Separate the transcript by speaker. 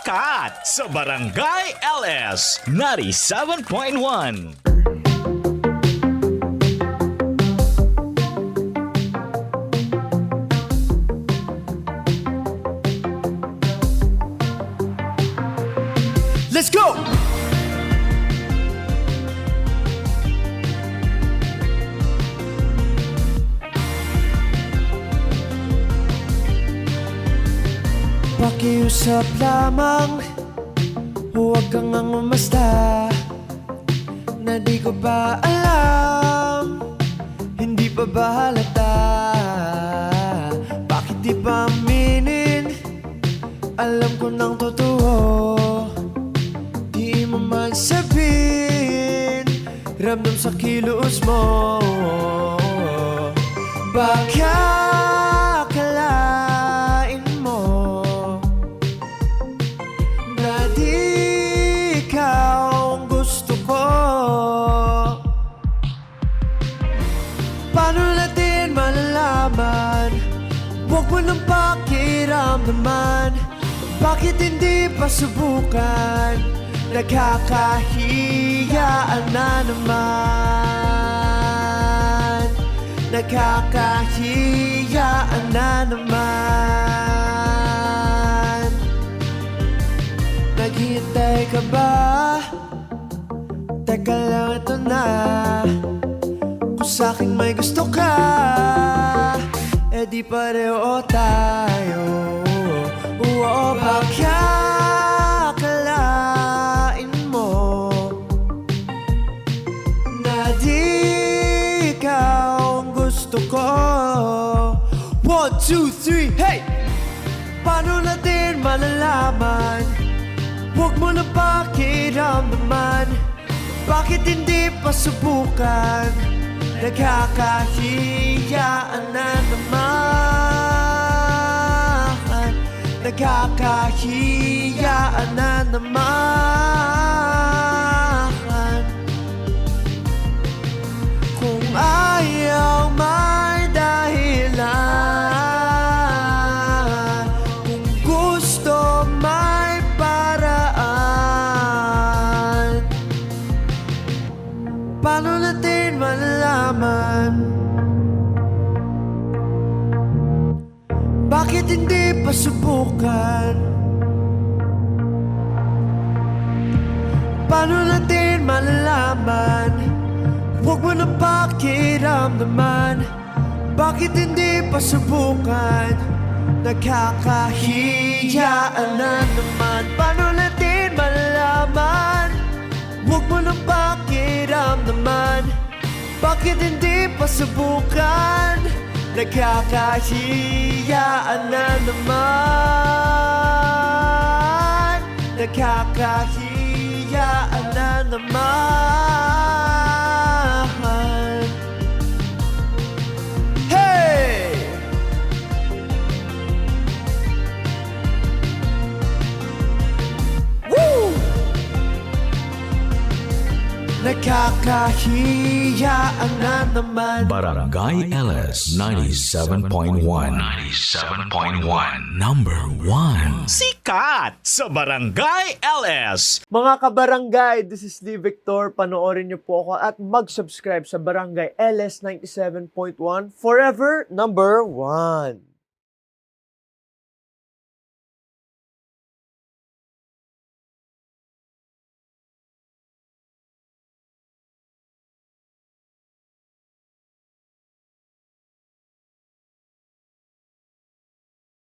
Speaker 1: Sikat sa Barangay LS 97.1.
Speaker 2: Let's go! Pakiusap lamang, huwag kang umasta. Na di ko ba alam, hindi pa ba halata? Bakit di pa aminin, alam ko ng totoo. Di mo man sabihin, ramdam sa kilos mo. Baka akalain mo na di ikaw ang gusto ko. Paano natin malalaman? Huwag mo nang pakiramdaman. Bakit hindi pa subukan? Nakakahiyaan na naman. Nakakahiyaan na naman. Naghihintay ka ba? Teka lang, ito na. Kung sa'kin may gusto ka, eh di pareho tayo. Oo, baka akalain mo na di ikaw ang gusto ko. 1, 2, 3, hey! Paano natin malalaman? Huwag mo na pakiramdaman. Bakit hindi pa subukan? Nakakahiyaan na naman. Nakakahiyaan na naman. Kung ayaw may dahilan, kung gusto may paraan. Paano natin malalaman? Bakit hindi pa subukan? Paano natin malalaman? Huwag mo na pakiramdaman. Bakit hindi pa subukan? Nakakahiyaan na naman. Paano natin malalaman? Huwag mo na pakiramdaman. Bakit hindi pa subukan? Nakakahiyaan na naman. Nakakahiyaan na naman. Hey! Woo! Nakakahiyaan na naman.
Speaker 1: Barangay LS 97.1. 97.1. Number 1. Sikat sa Barangay LS.
Speaker 2: Mga kabarangay, this is Lee Victor. Panoorin niyo po ako at mag-subscribe sa Barangay LS 97.1. Forever number 1.